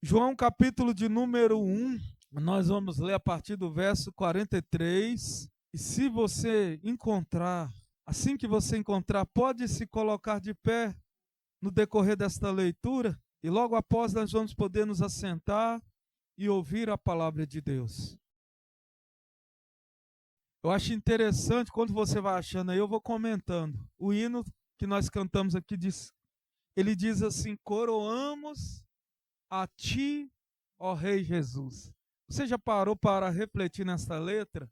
João capítulo de número 1, nós vamos ler a partir do verso 43. E se você encontrar, assim que você encontrar, pode se colocar de pé no decorrer desta leitura. E logo após nós vamos poder nos assentar e ouvir a palavra de Deus. Eu acho interessante, quando você vai achando aí, eu vou comentando. O hino que nós cantamos aqui, ele diz assim: coroamos a ti, ó Rei Jesus. Você já parou para refletir nessa letra?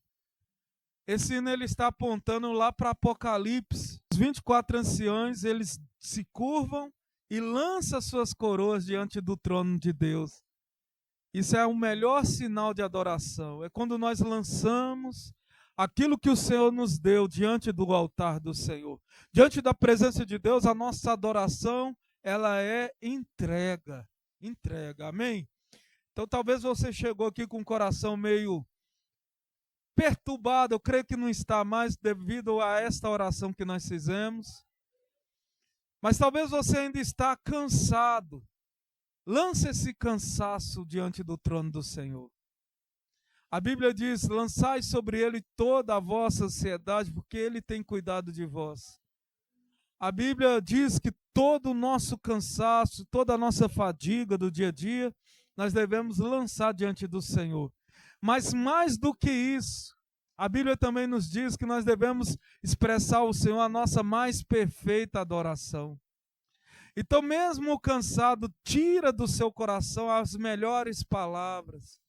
Esse hino ele está apontando lá para Apocalipse. Os 24 anciões, eles se curvam e lançam suas coroas diante do trono de Deus. Isso é o melhor sinal de adoração. É quando nós lançamos aquilo que o Senhor nos deu diante do altar do Senhor. Diante da presença de Deus, a nossa adoração, ela é entrega. Entrega, amém? Então talvez você chegou aqui com o coração meio perturbado, eu creio que não está mais devido a esta oração que nós fizemos. Mas talvez você ainda está cansado. Lance esse cansaço diante do trono do Senhor. A Bíblia diz: lançai sobre ele toda a vossa ansiedade, porque ele tem cuidado de vós. A Bíblia diz que todo o nosso cansaço, toda a nossa fadiga do dia a dia, nós devemos lançar diante do Senhor. Mas mais do que isso, a Bíblia também nos diz que nós devemos expressar ao Senhor a nossa mais perfeita adoração. Então, mesmo cansado, tira do seu coração as melhores palavras,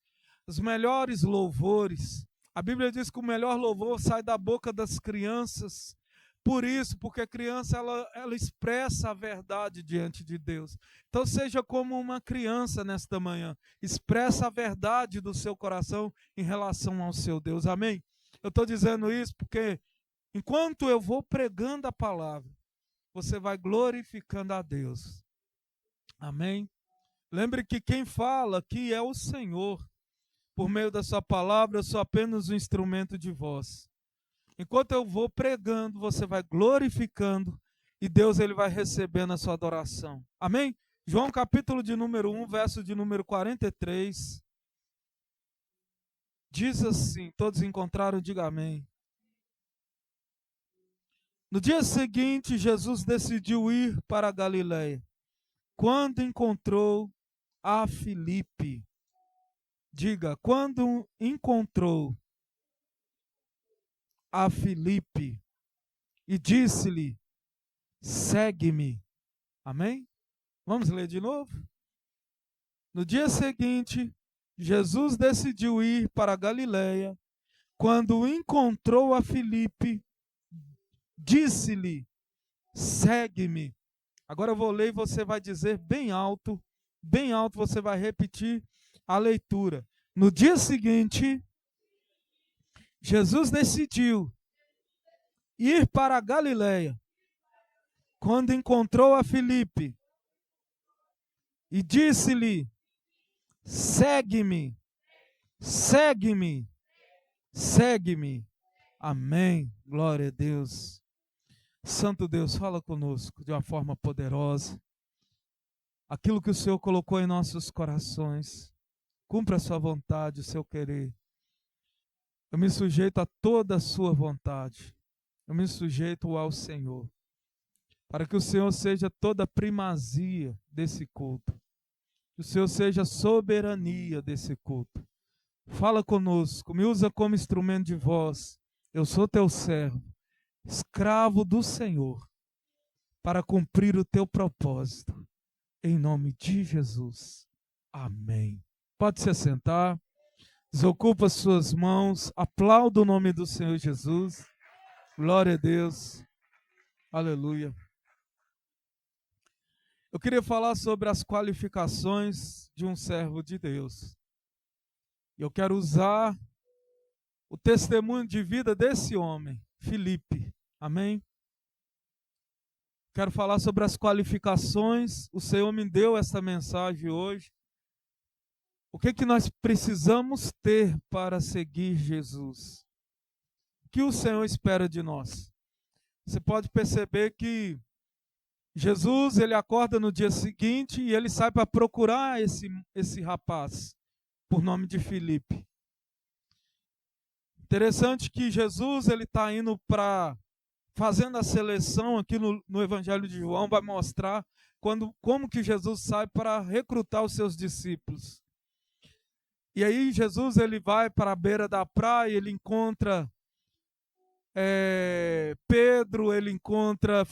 os melhores louvores. A Bíblia diz que o melhor louvor sai da boca das crianças. Por isso, porque a criança ela expressa a verdade diante de Deus. Então seja como uma criança nesta manhã. Expressa a verdade do seu coração em relação ao seu Deus. Amém? Eu estou dizendo isso porque enquanto eu vou pregando a palavra, você vai glorificando a Deus. Amém? Lembre que quem fala aqui é o Senhor. Por meio da sua palavra, eu sou apenas um instrumento de voz. Enquanto eu vou pregando, você vai glorificando e Deus ele vai recebendo a sua adoração. Amém? João capítulo de número 1, verso de número 43. Diz assim, todos encontraram, diga amém. No dia seguinte, Jesus decidiu ir para a Galiléia. Quando encontrou a Filipe, diga, quando encontrou a Filipe e disse-lhe: segue-me. Amém? Vamos ler de novo? No dia seguinte, Jesus decidiu ir para a Galiléia. Quando encontrou a Filipe, disse-lhe: segue-me. Agora eu vou ler e você vai dizer bem alto você vai repetir a leitura. No dia seguinte, Jesus decidiu ir para a Galiléia. Quando encontrou a Filipe e disse-lhe: segue-me, segue-me, segue-me. Amém. Glória a Deus. Santo Deus, fala conosco de uma forma poderosa. Aquilo que o Senhor colocou em nossos corações, cumpra a sua vontade, o seu querer. Eu me sujeito a toda a sua vontade. Eu me sujeito ao Senhor. Para que o Senhor seja toda a primazia desse culto. Que o Senhor seja a soberania desse culto. Fala conosco, me usa como instrumento de voz. Eu sou teu servo, escravo do Senhor, para cumprir o teu propósito. Em nome de Jesus. Amém. Pode se assentar. Desocupa suas mãos. Aplauda o nome do Senhor Jesus. Glória a Deus. Aleluia. Eu queria falar sobre as qualificações de um servo de Deus. Eu quero usar o testemunho de vida desse homem, Filipe. Amém? Quero falar sobre as qualificações. O Senhor me deu essa mensagem hoje. O que nós precisamos ter para seguir Jesus? O que o Senhor espera de nós? Você pode perceber que Jesus, ele acorda no dia seguinte e ele sai para procurar esse rapaz, por nome de Filipe. Interessante que Jesus, ele está indo fazendo a seleção aqui no Evangelho de João, vai mostrar como que Jesus sai para recrutar os seus discípulos. E aí Jesus, ele vai para a beira da praia, ele encontra Pedro, ele encontra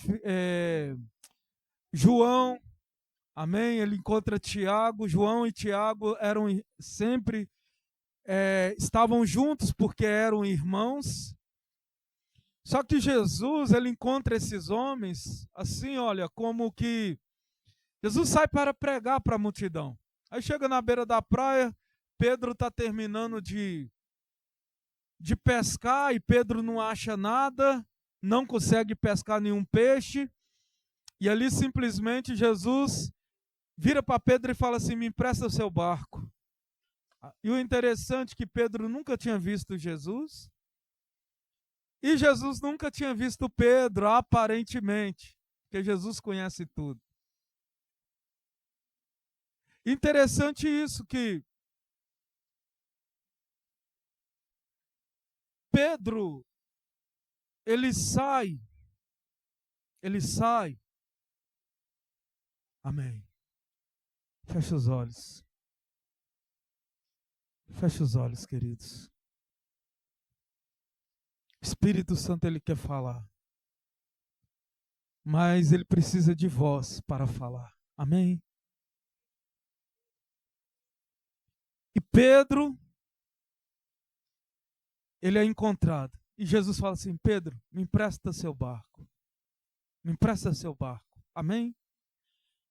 João, amém? Ele encontra Tiago. João e Tiago estavam juntos porque eram irmãos. Só que Jesus, ele encontra esses homens assim, olha, como que Jesus sai para pregar para a multidão. Aí chega na beira da praia, Pedro está terminando de pescar e Pedro não acha nada, não consegue pescar nenhum peixe. E ali simplesmente Jesus vira para Pedro e fala assim: me empresta o seu barco. E o interessante é que Pedro nunca tinha visto Jesus. E Jesus nunca tinha visto Pedro, aparentemente, porque Jesus conhece tudo. Interessante isso, que Pedro, ele sai, amém. Fecha os olhos. Fecha os olhos, queridos. O Espírito Santo, ele quer falar. Mas ele precisa de voz para falar. Amém? E Pedro, ele é encontrado. E Jesus fala assim: Pedro, me empresta seu barco. Me empresta seu barco. Amém?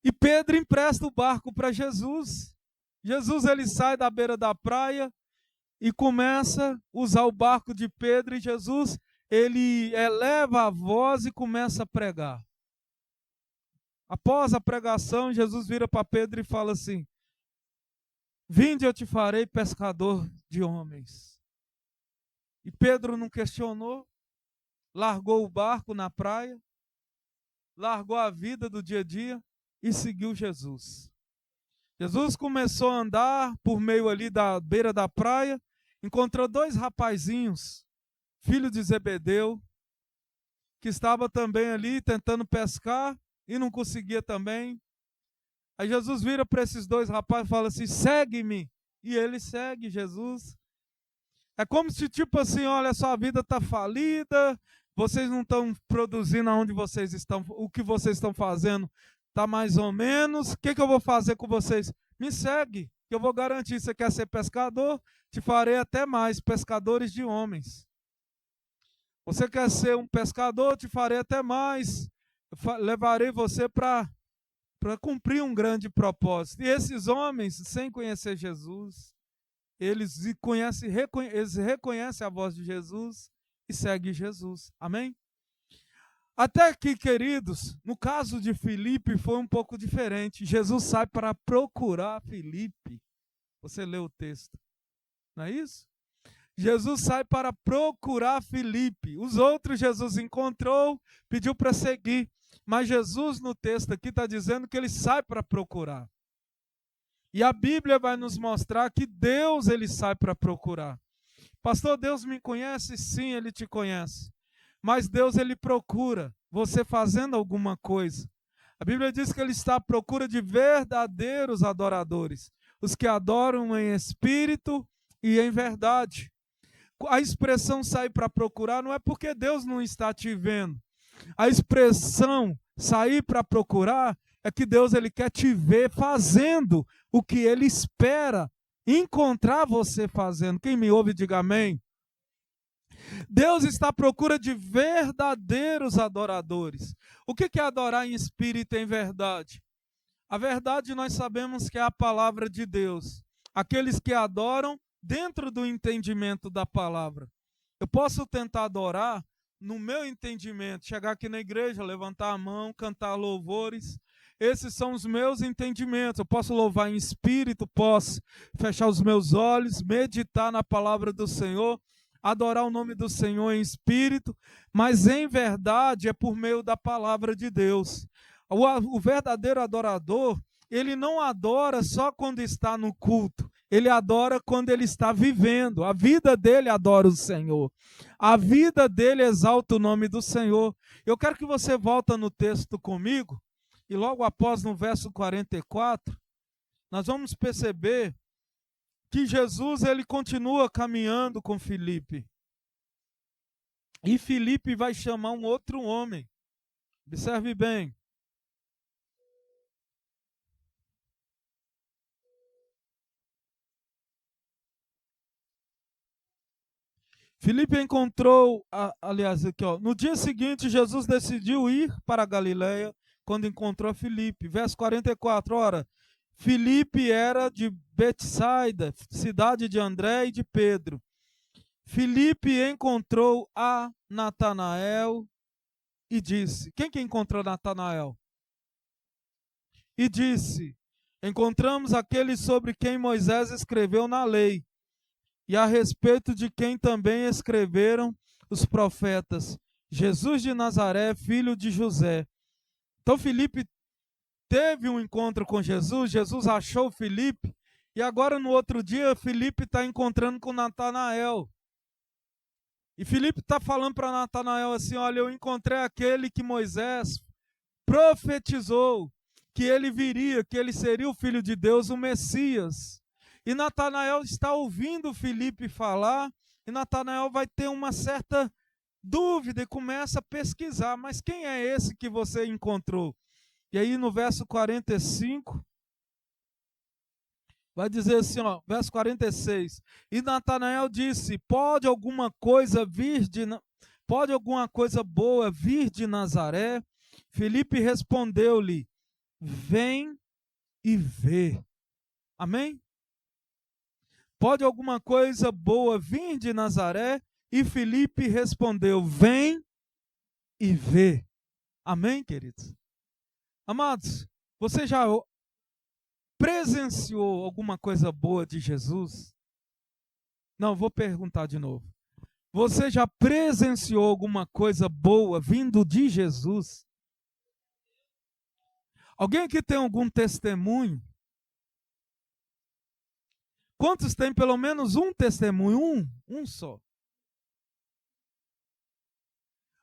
E Pedro empresta o barco para Jesus. Jesus, ele sai da beira da praia e começa a usar o barco de Pedro, e Jesus, ele eleva a voz e começa a pregar. Após a pregação, Jesus vira para Pedro e fala assim: vinde, eu te farei pescador de homens. E Pedro não questionou, largou o barco na praia, largou a vida do dia a dia e seguiu Jesus. Jesus começou a andar por meio ali da beira da praia, encontrou dois rapazinhos, filhos de Zebedeu, que estavam também ali tentando pescar e não conseguia também. Aí Jesus vira para esses dois rapazes e fala assim: segue-me. E ele segue Jesus. É como se, tipo assim, olha, sua vida está falida, vocês não estão produzindo aonde vocês estão, o que vocês estão fazendo está mais ou menos. O que eu vou fazer com vocês? Me segue, que eu vou garantir. Você quer ser pescador? Te farei até mais pescadores de homens. Você quer ser um pescador? Te farei até mais. Levarei você para cumprir um grande propósito. E esses homens, sem conhecer Jesus, eles reconhecem a voz de Jesus e seguem Jesus. Amém? Até que, queridos, no caso de Filipe foi um pouco diferente. Jesus sai para procurar Filipe. Você lê o texto, não é isso? Jesus sai para procurar Filipe. Os outros Jesus encontrou, pediu para seguir. Mas Jesus, no texto aqui, está dizendo que ele sai para procurar. E a Bíblia vai nos mostrar que Deus, ele sai para procurar. Pastor, Deus me conhece? Sim, ele te conhece. Mas Deus, ele procura você fazendo alguma coisa. A Bíblia diz que ele está à procura de verdadeiros adoradores. Os que adoram em espírito e em verdade. A expressão sair para procurar não é porque Deus não está te vendo. A expressão sair para procurar é que Deus, ele quer te ver fazendo o que ele espera encontrar você fazendo. Quem me ouve, diga amém. Deus está à procura de verdadeiros adoradores. O que é adorar em espírito e em verdade? A verdade nós sabemos que é a palavra de Deus. Aqueles que adoram dentro do entendimento da palavra. Eu posso tentar adorar no meu entendimento, chegar aqui na igreja, levantar a mão, cantar louvores. Esses são os meus entendimentos. Eu posso louvar em espírito, posso fechar os meus olhos, meditar na palavra do Senhor, adorar o nome do Senhor em espírito, mas em verdade é por meio da palavra de Deus. O verdadeiro adorador, ele não adora só quando está no culto. Ele adora quando ele está vivendo. A vida dele adora o Senhor. A vida dele exalta o nome do Senhor. Eu quero que você volte no texto comigo. E logo após, no verso 44, nós vamos perceber que Jesus ele continua caminhando com Filipe. E Filipe vai chamar um outro homem. Observe bem. Filipe encontrou, aliás, aqui, ó, no dia seguinte, Jesus decidiu ir para a Galileia quando encontrou Filipe. Verso 44, ora, Filipe era de Betsaida, cidade de André e de Pedro. Filipe encontrou a Natanael e disse, quem que encontrou Natanael? E disse, encontramos aquele sobre quem Moisés escreveu na lei, e a respeito de quem também escreveram os profetas, Jesus de Nazaré, filho de José. Então Filipe teve um encontro com Jesus, Jesus achou Filipe, e agora no outro dia Filipe está encontrando com Natanael. E Filipe está falando para Natanael assim, olha, eu encontrei aquele que Moisés profetizou, que ele viria, que ele seria o Filho de Deus, o Messias. E Natanael está ouvindo Filipe falar, e Natanael vai ter uma certa dúvida e começa a pesquisar, mas quem é esse que você encontrou? E aí no verso 45, vai dizer assim, ó, verso 46, e Natanael disse, pode alguma coisa boa vir de Nazaré? Filipe respondeu-lhe, vem e vê. Amém? Pode alguma coisa boa vir de Nazaré? E Filipe respondeu, vem e vê. Amém, queridos? Amados, você já presenciou alguma coisa boa de Jesus? Não, vou perguntar de novo. Você já presenciou alguma coisa boa vindo de Jesus? Alguém aqui tem algum testemunho? Quantos tem pelo menos um testemunho? Um só.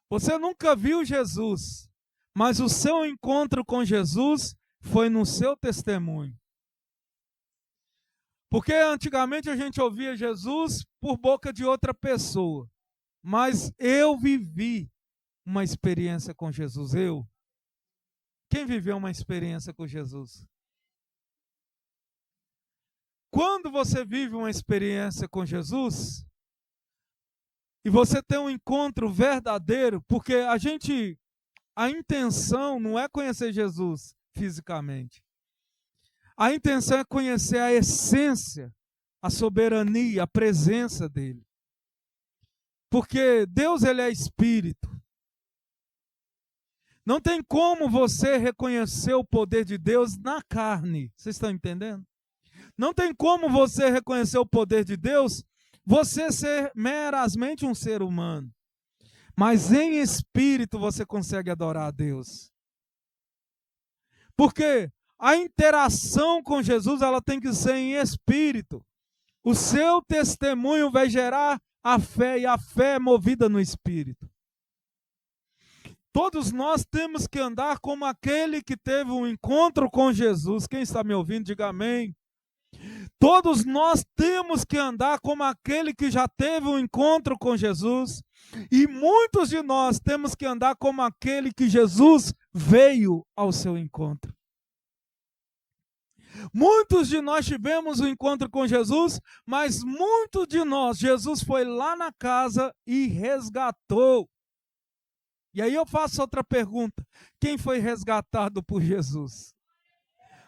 Você nunca viu Jesus, mas o seu encontro com Jesus foi no seu testemunho. Porque antigamente a gente ouvia Jesus por boca de outra pessoa, mas eu vivi uma experiência com Jesus. Quem viveu uma experiência com Jesus? Quando você vive uma experiência com Jesus, e você tem um encontro verdadeiro, porque a intenção não é conhecer Jesus fisicamente. A intenção é conhecer a essência, a soberania, a presença dele. Porque Deus, ele é espírito. Não tem como você reconhecer o poder de Deus na carne. Vocês estão entendendo? Não tem como você reconhecer o poder de Deus, você ser meramente um ser humano. Mas em espírito você consegue adorar a Deus. Porque a interação com Jesus, ela tem que ser em espírito. O seu testemunho vai gerar a fé, e a fé é movida no espírito. Todos nós temos que andar como aquele que teve um encontro com Jesus. Quem está me ouvindo, diga amém. Todos nós temos que andar como aquele que já teve um encontro com Jesus. E muitos de nós temos que andar como aquele que Jesus veio ao seu encontro. Muitos de nós tivemos um encontro com Jesus, mas muitos de nós, Jesus foi lá na casa e resgatou. E aí eu faço outra pergunta: quem foi resgatado por Jesus?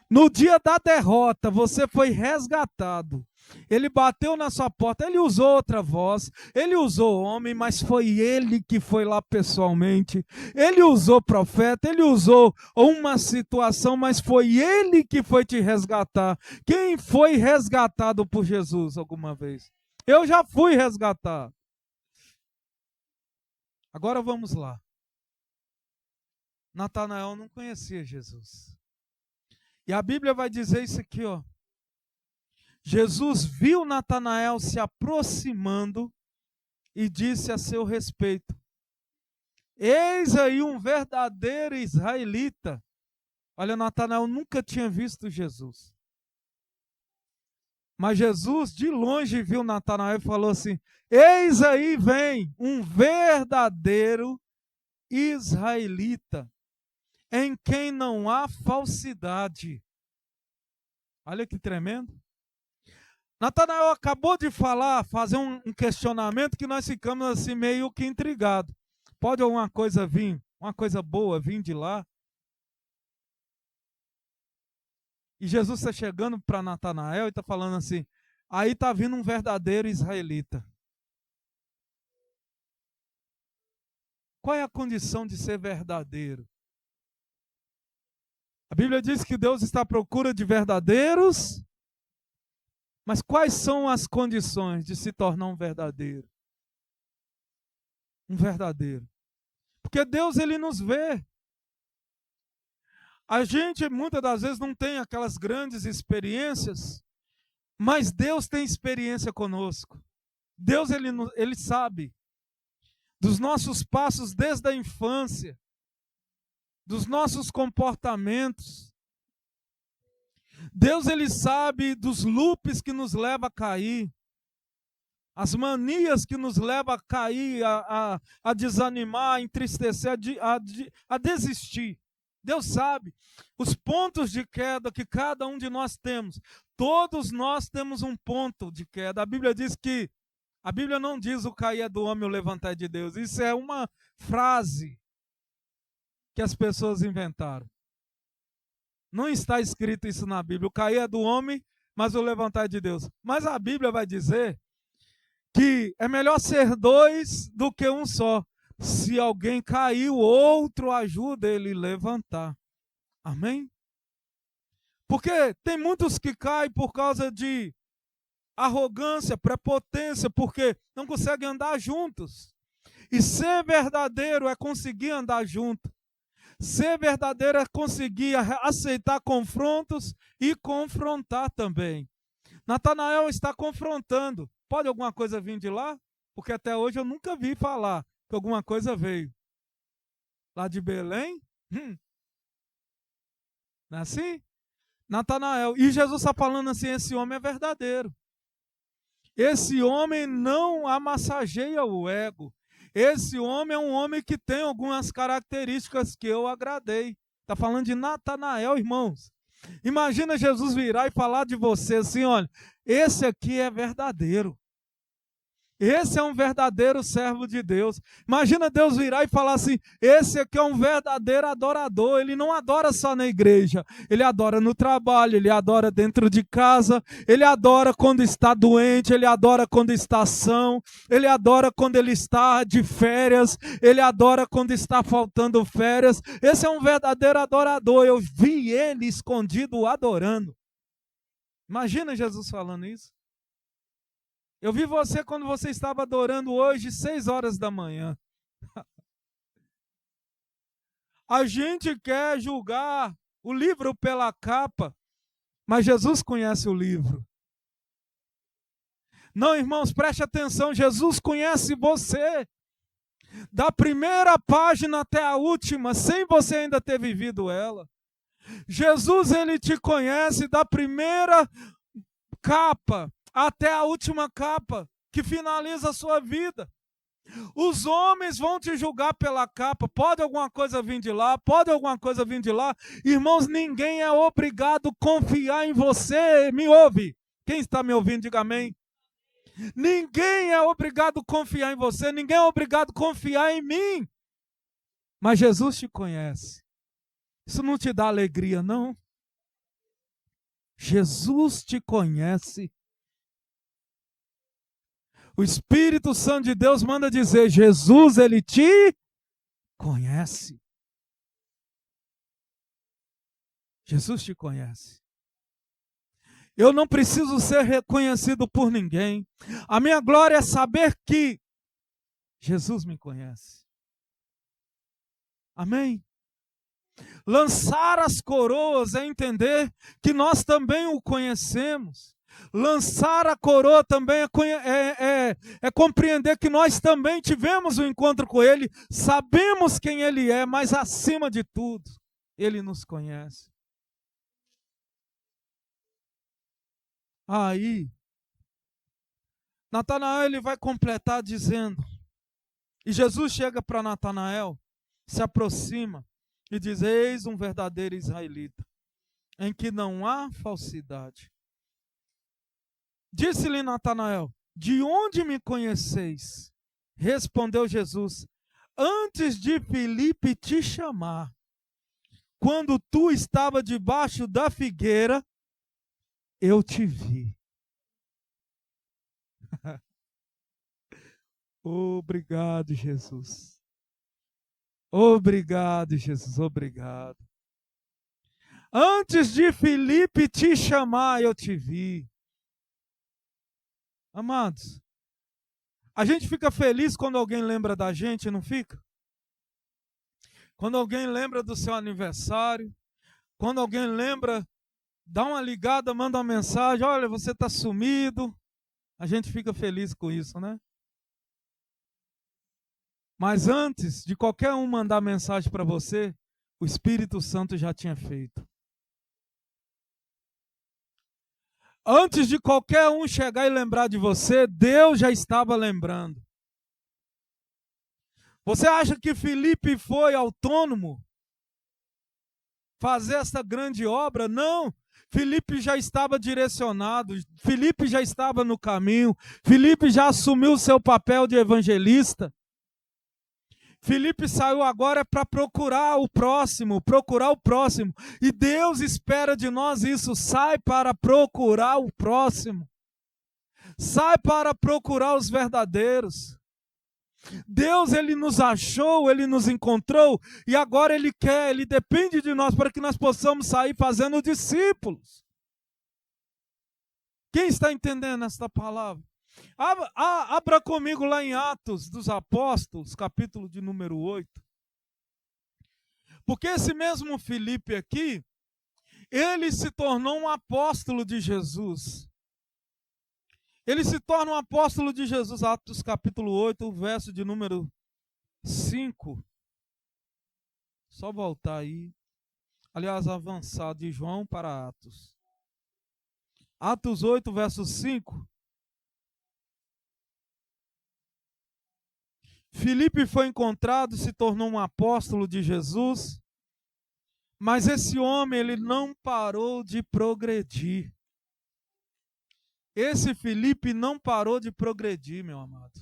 No dia da derrota, você foi resgatado. Ele bateu na sua porta, ele usou outra voz, ele usou homem, mas foi ele que foi lá pessoalmente. Ele usou profeta, ele usou uma situação, mas foi ele que foi te resgatar. Quem foi resgatado por Jesus alguma vez? Eu já fui resgatado. Agora vamos lá. Natanael não conhecia Jesus. E a Bíblia vai dizer isso aqui, ó. Jesus viu Natanael se aproximando e disse a seu respeito: eis aí um verdadeiro israelita. Olha, Natanael nunca tinha visto Jesus. Mas Jesus, de longe, viu Natanael e falou assim: eis aí vem um verdadeiro israelita, em quem não há falsidade. Olha que tremendo. Natanael acabou de fazer um questionamento que nós ficamos assim meio que intrigados. Pode alguma coisa vir, uma coisa boa vir de lá? E Jesus está chegando para Natanael e está falando assim: aí está vindo um verdadeiro israelita. Qual é a condição de ser verdadeiro? A Bíblia diz que Deus está à procura de verdadeiros, mas quais são as condições de se tornar um verdadeiro? Um verdadeiro. Porque Deus, ele nos vê. A gente muitas das vezes não tem aquelas grandes experiências, mas Deus tem experiência conosco. Deus, ele sabe dos nossos passos desde a infância, dos nossos comportamentos. Deus, ele sabe dos loops que nos levam a cair, as manias que nos levam a cair, a desanimar, a entristecer, a desistir. Deus sabe os pontos de queda que cada um de nós temos. Todos nós temos um ponto de queda. A Bíblia diz que, a Bíblia não diz o cair é do homem, o levantar é de Deus. Isso é uma frase que as pessoas inventaram. Não está escrito isso na Bíblia. O cair é do homem, mas o levantar é de Deus. Mas a Bíblia vai dizer que é melhor ser dois do que um só. Se alguém cair, o outro ajuda ele a levantar. Amém? Porque tem muitos que caem por causa de arrogância, prepotência, porque não conseguem andar juntos. E ser verdadeiro é conseguir andar junto. Ser verdadeiro é conseguir aceitar confrontos e confrontar também. Natanael está confrontando. Pode alguma coisa vir de lá? Porque até hoje eu nunca vi falar que alguma coisa veio. Lá de Belém? Não é assim? Natanael. E Jesus está falando assim: esse homem é verdadeiro. Esse homem não amassageia o ego. Esse homem é um homem que tem algumas características que eu agradei. Está falando de Natanael, irmãos. Imagina Jesus virar e falar de você assim: olha, esse aqui é verdadeiro. Esse é um verdadeiro servo de Deus. Imagina Deus virar e falar assim: esse aqui é um verdadeiro adorador. Ele não adora só na igreja, ele adora no trabalho, ele adora dentro de casa, ele adora quando está doente, ele adora quando está são, ele adora quando ele está de férias, ele adora quando está faltando férias. Esse é um verdadeiro adorador. Eu vi ele escondido adorando. Imagina Jesus falando isso. Eu vi você quando você estava adorando hoje, 6 horas da manhã. A gente quer julgar o livro pela capa, mas Jesus conhece o livro. Não, irmãos, preste atenção, Jesus conhece você. Da primeira página até a última, sem você ainda ter vivido ela. Jesus, ele te conhece da primeira capa até a última capa, que finaliza a sua vida. Os homens vão te julgar pela capa. Pode alguma coisa vir de lá? Pode alguma coisa vir de lá? Irmãos, ninguém é obrigado a confiar em você. Me ouve? Quem está me ouvindo, diga amém. Ninguém é obrigado a confiar em você. Ninguém é obrigado a confiar em mim. Mas Jesus te conhece. Isso não te dá alegria, não? Jesus te conhece. O Espírito Santo de Deus manda dizer: Jesus, ele te conhece. Jesus te conhece. Eu não preciso ser reconhecido por ninguém. A minha glória é saber que Jesus me conhece. Amém? Lançar as coroas é entender que nós também o conhecemos. Lançar a coroa também é compreender que nós também tivemos um encontro com Ele, sabemos quem Ele é, mas acima de tudo, Ele nos conhece. Aí, Natanael ele vai completar dizendo, e Jesus chega para Natanael, se aproxima e diz: eis um verdadeiro israelita, em que não há falsidade. Disse-lhe Natanael: de onde me conheceis? Respondeu Jesus: antes de Filipe te chamar, quando tu estava debaixo da figueira, eu te vi. Obrigado, Jesus. Obrigado, Jesus, obrigado. Antes de Filipe te chamar, eu te vi. Amados, a gente fica feliz quando alguém lembra da gente, não fica? Quando alguém lembra do seu aniversário, quando alguém lembra, dá uma ligada, manda uma mensagem: olha, você está sumido. A gente fica feliz com isso, né? Mas antes de qualquer um mandar mensagem para você, o Espírito Santo já tinha feito. Antes de qualquer um chegar e lembrar de você, Deus já estava lembrando. Você acha que Filipe foi autônomo fazer essa grande obra? Não. Filipe já estava direcionado, Filipe já estava no caminho, Filipe já assumiu o seu papel de evangelista. Filipe saiu agora para procurar o próximo. E Deus espera de nós isso. Sai para procurar o próximo. Sai para procurar os verdadeiros. Deus, Ele nos achou, Ele nos encontrou, e agora Ele quer, Ele depende de nós para que nós possamos sair fazendo discípulos. Quem está entendendo esta palavra? Abra comigo lá em Atos dos Apóstolos, capítulo de número 8. Porque esse mesmo Filipe aqui, ele se tornou um apóstolo de Jesus. Ele se torna um apóstolo de Jesus. Atos capítulo 8, verso de número 5. Só voltar aí. Aliás, avançar de João para Atos. Atos 8, verso 5. Filipe foi encontrado, se tornou um apóstolo de Jesus, mas esse homem ele não parou de progredir. Esse Filipe não parou de progredir, meu amado.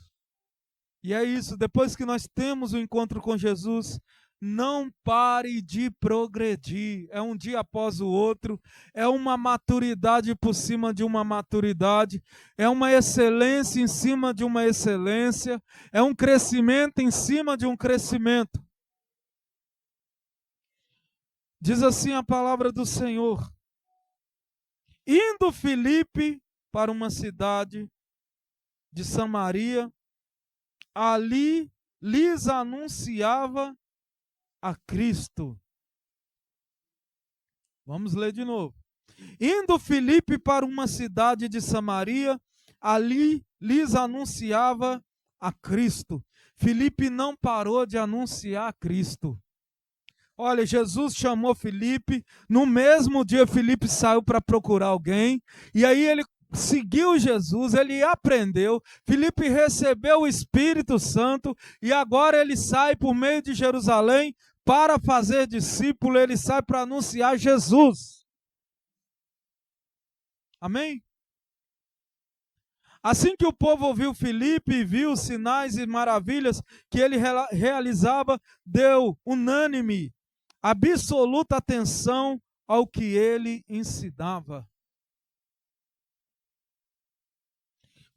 E é isso, depois que nós temos o encontro com Jesus, não pare de progredir. É um dia após o outro, é uma maturidade por cima de uma maturidade, é uma excelência em cima de uma excelência, é um crescimento em cima de um crescimento. Diz assim a palavra do Senhor: indo Filipe para uma cidade de Samaria, ali lhes anunciava a Cristo. Vamos ler de novo. Indo Filipe para uma cidade de Samaria, ali lhes anunciava a Cristo. Filipe não parou de anunciar a Cristo. Olha, Jesus chamou Filipe, no mesmo dia Filipe saiu para procurar alguém, e aí ele seguiu Jesus, ele aprendeu, Filipe recebeu o Espírito Santo, e agora ele sai por meio de Jerusalém para fazer discípulo, ele sai para anunciar Jesus. Amém? Assim que o povo ouviu Filipe e viu os sinais e maravilhas que ele realizava, deu unânime, absoluta atenção ao que ele ensinava.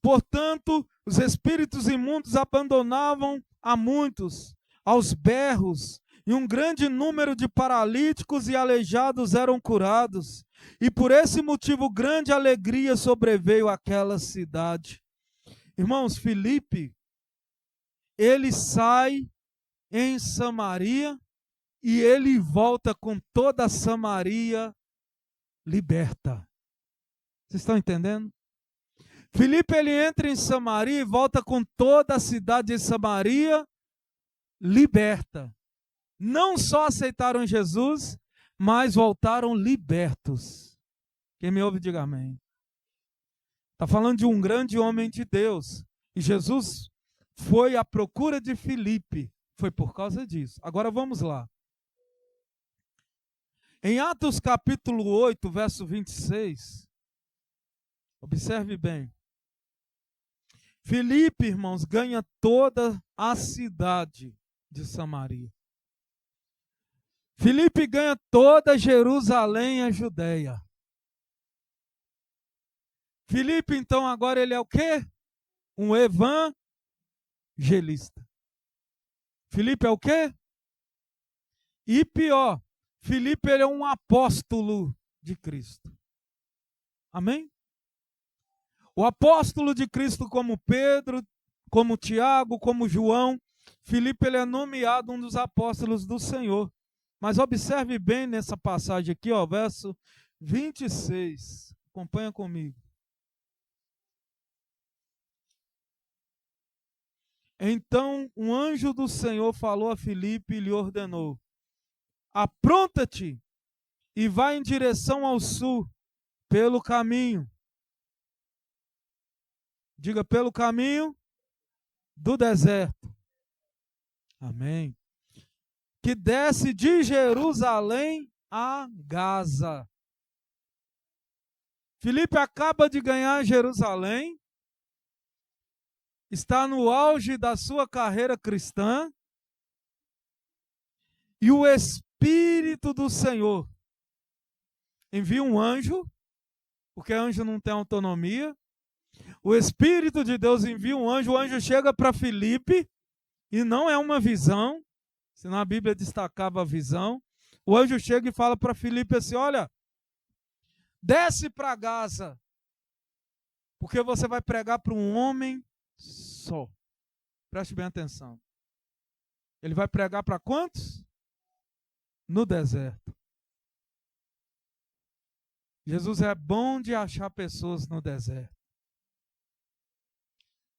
Portanto, os espíritos imundos abandonavam a muitos, aos berros, e um grande número de paralíticos e aleijados eram curados. E por esse motivo grande alegria sobreveio àquela cidade. Irmãos, Filipe, ele sai em Samaria e ele volta com toda a Samaria liberta. Vocês estão entendendo? Filipe, ele entra em Samaria e volta com toda a cidade de Samaria liberta. Não só aceitaram Jesus, mas voltaram libertos. Quem me ouve, diga amém. Está falando de um grande homem de Deus. E Jesus foi à procura de Filipe. Foi por causa disso. Agora vamos lá. Em Atos capítulo 8, verso 26. Observe bem. Filipe, irmãos, ganha toda a cidade de Samaria. Filipe ganha toda Jerusalém e a Judéia. Filipe, então, agora ele é o quê? Um evangelista. Filipe é o quê? E pior, Filipe ele é um apóstolo de Cristo. Amém? O apóstolo de Cristo como Pedro, como Tiago, como João, Filipe ele é nomeado um dos apóstolos do Senhor. Mas observe bem nessa passagem aqui, ó, verso 26. Acompanha comigo. Então um anjo do Senhor falou a Filipe e lhe ordenou: apronta-te e vai em direção ao sul, pelo caminho. Diga, pelo caminho do deserto. Amém. Que desce de Jerusalém a Gaza. Filipe acaba de ganhar Jerusalém, está no auge da sua carreira cristã, e o Espírito do Senhor envia um anjo, porque anjo não tem autonomia. O Espírito de Deus envia um anjo, o anjo chega para Filipe, e não é uma visão, senão a Bíblia destacava a visão. O anjo chega e fala para Filipe assim: olha, desce para Gaza, porque você vai pregar para um homem só. Preste bem atenção. Ele vai pregar para quantos? No deserto. Jesus é bom de achar pessoas no deserto.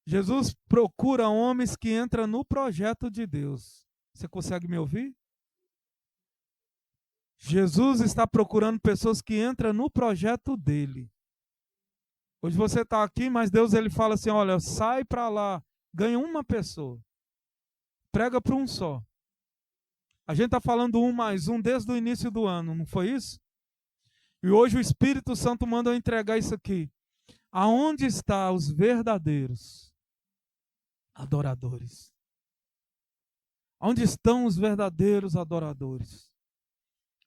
Jesus procura homens que entram no projeto de Deus. Você consegue me ouvir? Jesus está procurando pessoas que entram no projeto dele. Hoje você está aqui, mas Deus ele fala assim: olha, sai para lá, ganha uma pessoa, prega para um só. A gente está falando 1+1 desde o início do ano, não foi isso? E hoje o Espírito Santo manda eu entregar isso aqui. Aonde estão os verdadeiros adoradores? Onde estão os verdadeiros adoradores?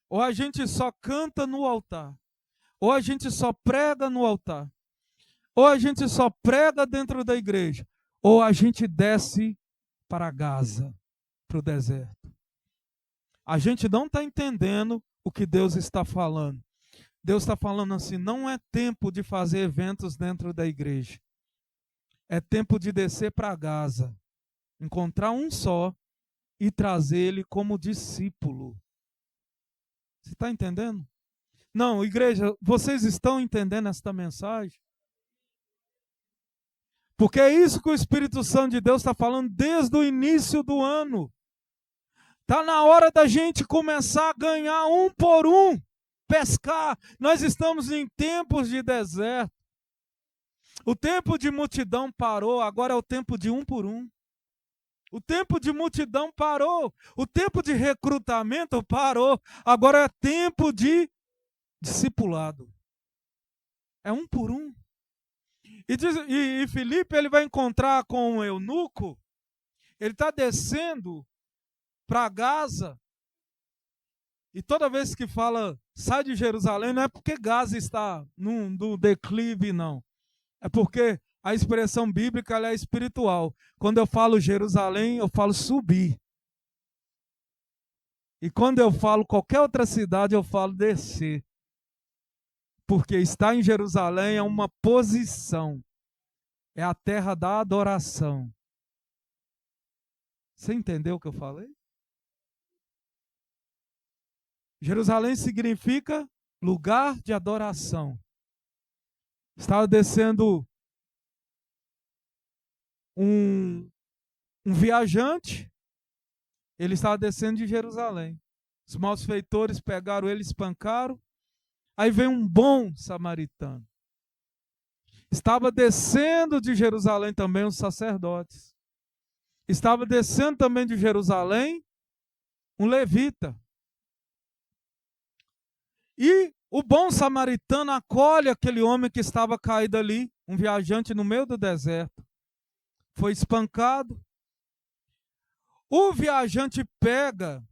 Ou a gente só canta no altar, ou a gente só prega no altar, ou a gente só prega dentro da igreja, ou a gente desce para Gaza, para o deserto. A gente não está entendendo o que Deus está falando. Deus está falando assim: não é tempo de fazer eventos dentro da igreja. É tempo de descer para Gaza, encontrar um só e trazer ele como discípulo. Você está entendendo? Não, igreja, vocês estão entendendo esta mensagem? Porque é isso que o Espírito Santo de Deus está falando desde o início do ano. Está na hora da gente começar a ganhar um por um, pescar. Nós estamos em tempos de deserto. O tempo de multidão parou, agora é o tempo de um por um. O tempo de multidão parou. O tempo de recrutamento parou. Agora é tempo de discipulado. É um por um. E Filipe ele vai encontrar com um eunuco. Ele está descendo para Gaza. E toda vez que fala sai de Jerusalém, não é porque Gaza está no declive, não. É porque a expressão bíblica ela é espiritual. Quando eu falo Jerusalém, eu falo subir. E quando eu falo qualquer outra cidade, eu falo descer. Porque estar em Jerusalém é uma posição. É a terra da adoração. Você entendeu o que eu falei? Jerusalém significa lugar de adoração. Estava descendo um viajante, ele estava descendo de Jerusalém. Os malfeitores pegaram ele, espancaram. Aí vem um bom samaritano. Estava descendo de Jerusalém também os sacerdotes. Estava descendo também de Jerusalém um levita. E o bom samaritano acolhe aquele homem que estava caído ali, um viajante no meio do deserto. Foi espancado. O viajante pega,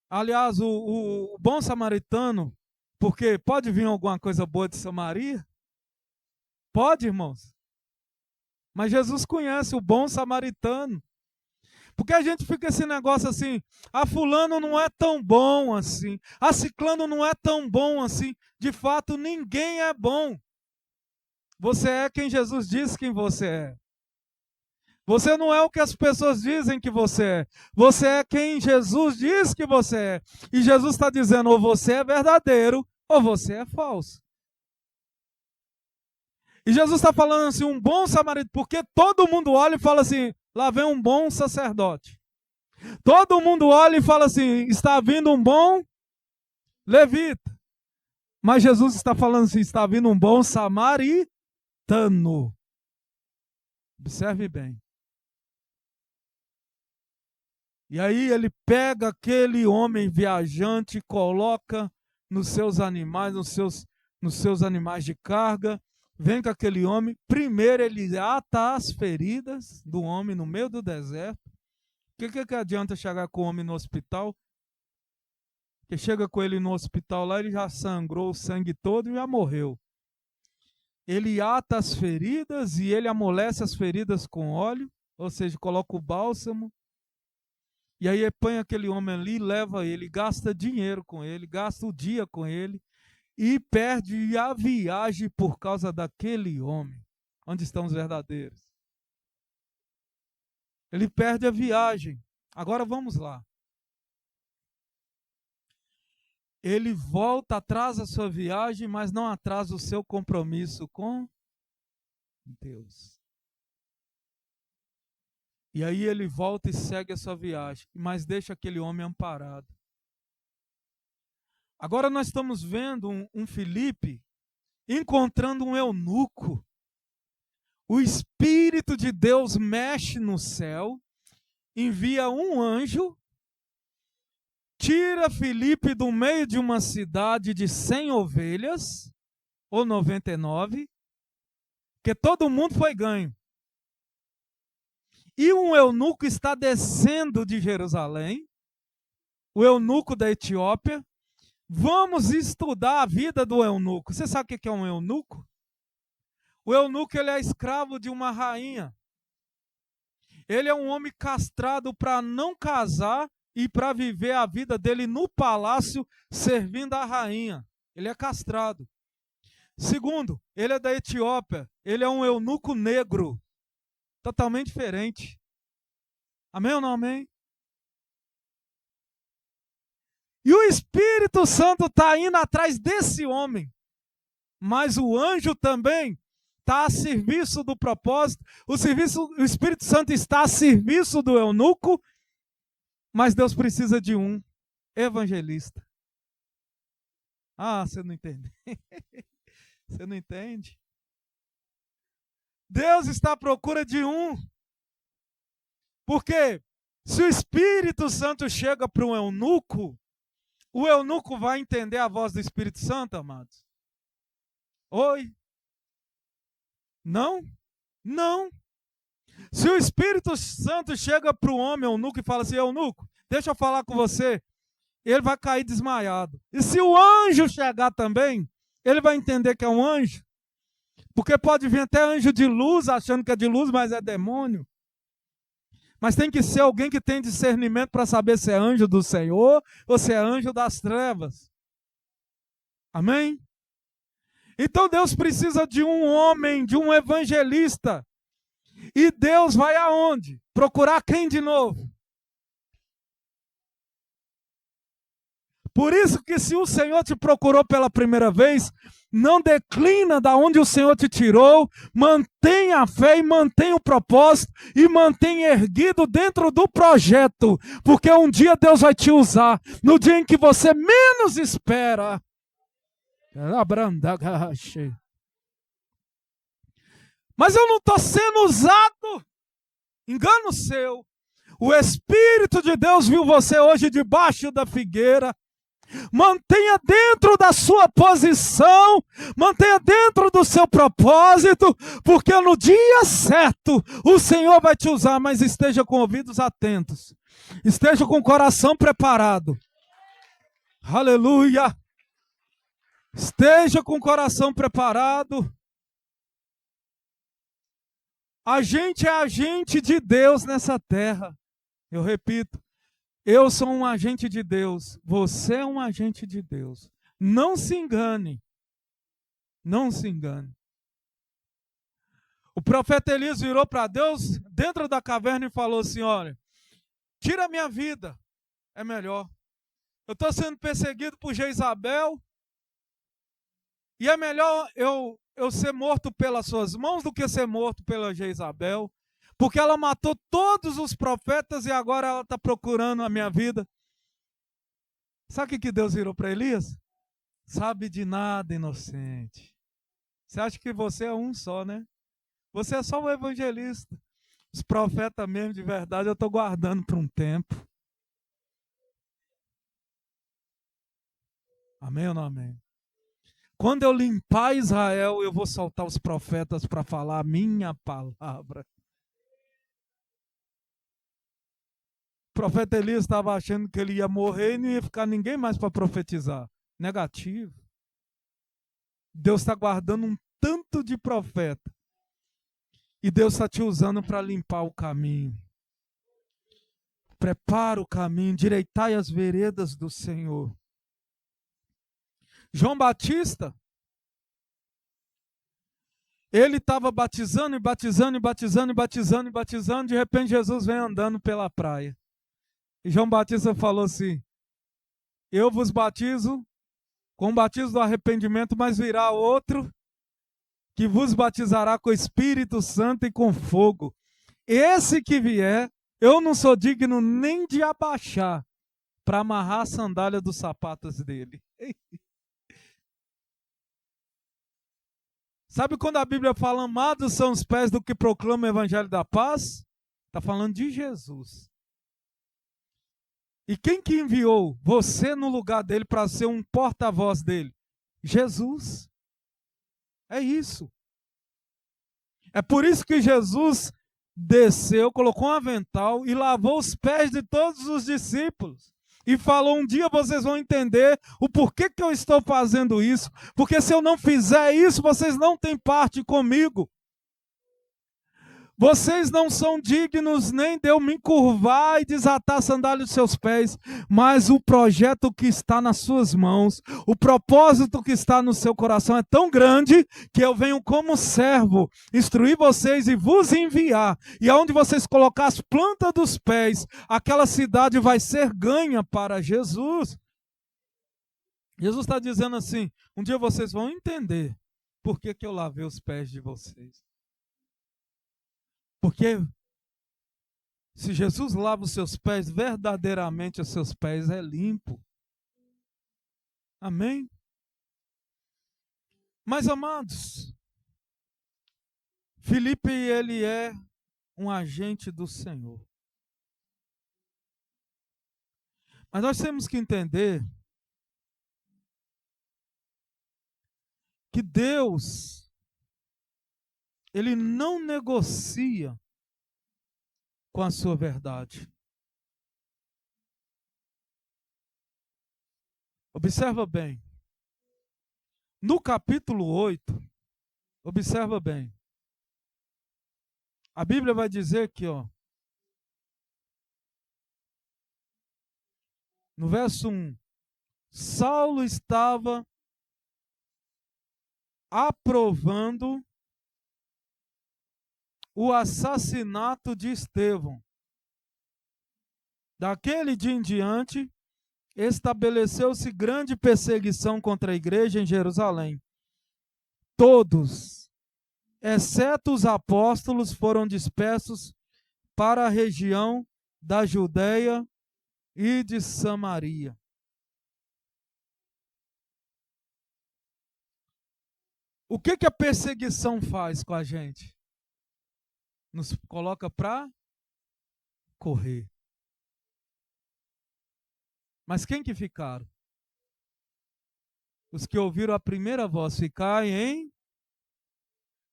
aliás, o bom samaritano, porque pode vir alguma coisa boa de Samaria? Pode, irmãos? Mas Jesus conhece o bom samaritano. Porque a gente fica esse negócio assim, fulano não é tão bom assim, ciclano não é tão bom assim. De fato, ninguém é bom. Você é quem Jesus diz quem você é. Você não é o que as pessoas dizem que você é. Você é quem Jesus diz que você é. E Jesus está dizendo, ou você é verdadeiro, ou você é falso. E Jesus está falando assim, um bom samaritano, porque todo mundo olha e fala assim, lá vem um bom sacerdote. Todo mundo olha e fala assim, está vindo um bom levita. Mas Jesus está falando assim, está vindo um bom samaritano. Observe bem. E aí ele pega aquele homem viajante, coloca nos seus animais, nos seus animais de carga, vem com aquele homem. Primeiro ele ata as feridas do homem no meio do deserto. O que adianta chegar com o homem no hospital? Porque chega com ele no hospital lá, ele já sangrou o sangue todo e já morreu. Ele ata as feridas e ele amolece as feridas com óleo, ou seja, coloca o bálsamo. E aí põe aquele homem ali, leva ele, gasta dinheiro com ele, gasta o dia com ele e perde a viagem por causa daquele homem. Onde estão os verdadeiros? Ele perde a viagem. Agora vamos lá. Ele volta atrás da sua viagem, mas não atrasa o seu compromisso com Deus. E aí ele volta e segue a sua viagem, mas deixa aquele homem amparado. Agora nós estamos vendo um Filipe encontrando um eunuco. O Espírito de Deus mexe no céu, envia um anjo, tira Filipe do meio de uma cidade de 100 ovelhas, ou 99, porque todo mundo foi ganho. E um eunuco está descendo de Jerusalém, o eunuco da Etiópia. Vamos estudar a vida do eunuco. Você sabe o que é um eunuco? O eunuco ele é escravo de uma rainha. Ele é um homem castrado para não casar e para viver a vida dele no palácio servindo a rainha. Ele é castrado. Segundo, ele é da Etiópia. Ele é um eunuco negro. Totalmente diferente. Amém ou não amém? E o Espírito Santo está indo atrás desse homem. Mas o anjo também está a serviço do propósito. O Espírito Santo está a serviço do eunuco. Mas Deus precisa de um evangelista. Você não entende. Você não entende? Deus está à procura de um. Porque se o Espírito Santo chega para um eunuco, o eunuco vai entender a voz do Espírito Santo, amados? Oi? Não? Não. Se o Espírito Santo chega para o homem eunuco e fala assim, eunuco, deixa eu falar com você, ele vai cair desmaiado. E se o anjo chegar também, ele vai entender que é um anjo. Porque pode vir até anjo de luz, achando que é de luz, mas é demônio. Mas tem que ser alguém que tem discernimento para saber se é anjo do Senhor ou se é anjo das trevas. Amém? Então Deus precisa de um homem, de um evangelista. E Deus vai aonde? Procurar quem de novo? Por isso que se o Senhor te procurou pela primeira vez, não declina da onde o Senhor te tirou, mantenha a fé e mantenha o propósito e mantenha erguido dentro do projeto, porque um dia Deus vai te usar, no dia em que você menos espera. Mas eu não estou sendo usado. Engano seu. O Espírito de Deus viu você hoje debaixo da figueira. Mantenha dentro da sua posição, mantenha dentro do seu propósito, porque no dia certo o Senhor vai te usar, mas esteja com ouvidos atentos, esteja com o coração preparado. Aleluia! Esteja com o coração preparado. A gente é agente de Deus nessa terra. Eu repito. Eu sou um agente de Deus, você é um agente de Deus. Não se engane. Não se engane. O profeta Elias virou para Deus dentro da caverna e falou assim: olha, tira a minha vida, é melhor. Eu estou sendo perseguido por Jezabel e é melhor eu ser morto pelas suas mãos do que ser morto pela Jezabel. Porque ela matou todos os profetas e agora ela está procurando a minha vida. Sabe o que Deus virou para Elias? Sabe de nada, inocente. Você acha que você é um só, né? Você é só um evangelista. Os profetas mesmo, de verdade, eu estou guardando para um tempo. Amém ou não amém? Quando eu limpar Israel, eu vou soltar os profetas para falar a minha palavra. O profeta Elias estava achando que ele ia morrer e não ia ficar ninguém mais para profetizar. Negativo. Deus está guardando um tanto de profeta. E Deus está te usando para limpar o caminho. Prepara o caminho, endireitai as veredas do Senhor. João Batista, ele estava batizando e batizando e batizando e batizando e batizando. De repente Jesus vem andando pela praia. E João Batista falou assim: eu vos batizo com o batismo do arrependimento, mas virá outro que vos batizará com o Espírito Santo e com fogo. Esse que vier, eu não sou digno nem de abaixar para amarrar a sandália dos sapatos dele. Sabe quando a Bíblia fala: amados são os pés do que proclama o evangelho da paz? Está falando de Jesus. E quem que enviou você no lugar dele para ser um porta-voz dele? Jesus. É isso. É por isso que Jesus desceu, colocou um avental e lavou os pés de todos os discípulos. E falou: um dia vocês vão entender o porquê que eu estou fazendo isso. Porque se eu não fizer isso, vocês não têm parte comigo. Vocês não são dignos nem de eu me encurvar e desatar a sandália dos seus pés, mas o projeto que está nas suas mãos, o propósito que está no seu coração é tão grande que eu venho como servo instruir vocês e vos enviar. E aonde vocês colocar as plantas dos pés, aquela cidade vai ser ganha para Jesus. Jesus está dizendo assim: um dia vocês vão entender por que eu lavei os pés de vocês. Porque se Jesus lava os seus pés, verdadeiramente os seus pés é limpo. Amém? Mas, amados, Filipe, ele é um agente do Senhor. Mas nós temos que entender que Deus, ele não negocia com a sua verdade. Observa bem. No capítulo 8, observa bem. A Bíblia vai dizer que, no verso 1, Saulo estava aprovando o assassinato de Estevão. Daquele dia em diante, estabeleceu-se grande perseguição contra a igreja em Jerusalém. Todos, exceto os apóstolos, foram dispersos para a região da Judeia e de Samaria. O que a perseguição faz com a gente? Nos coloca para correr. Mas quem que ficaram? Os que ouviram a primeira voz: ficai em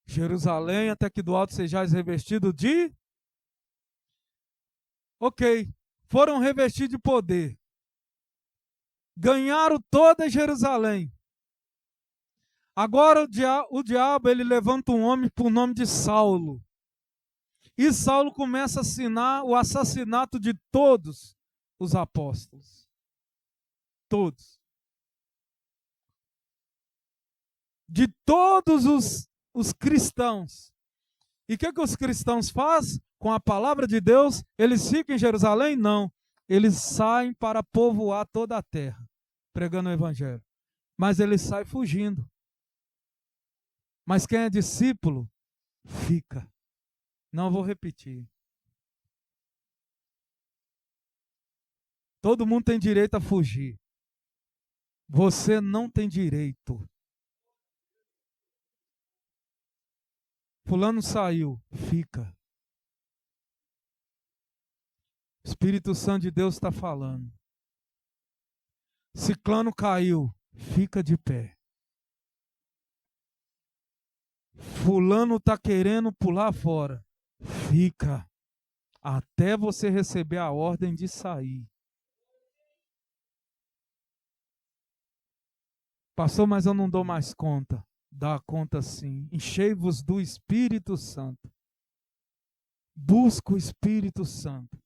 Jerusalém, até que do alto sejais revestido de... Ok, foram revestidos de poder. Ganharam toda Jerusalém. Agora o diabo ele levanta um homem por nome de Saulo. E Saulo começa a assinar o assassinato de todos os apóstolos. Todos. De todos os cristãos. E o que os cristãos fazem com a palavra de Deus? Eles ficam em Jerusalém? Não. Eles saem para povoar toda a terra, pregando o evangelho. Mas eles saem fugindo. Mas quem é discípulo, fica. Não vou repetir. Todo mundo tem direito a fugir. Você não tem direito. Fulano saiu, fica. O Espírito Santo de Deus está falando. Ciclano caiu, fica de pé. Fulano está querendo pular fora, fica. Até você receber a ordem de sair. Pastor, mas eu não dou mais conta. Dá conta sim. Enchei-vos do Espírito Santo. Busca o Espírito Santo.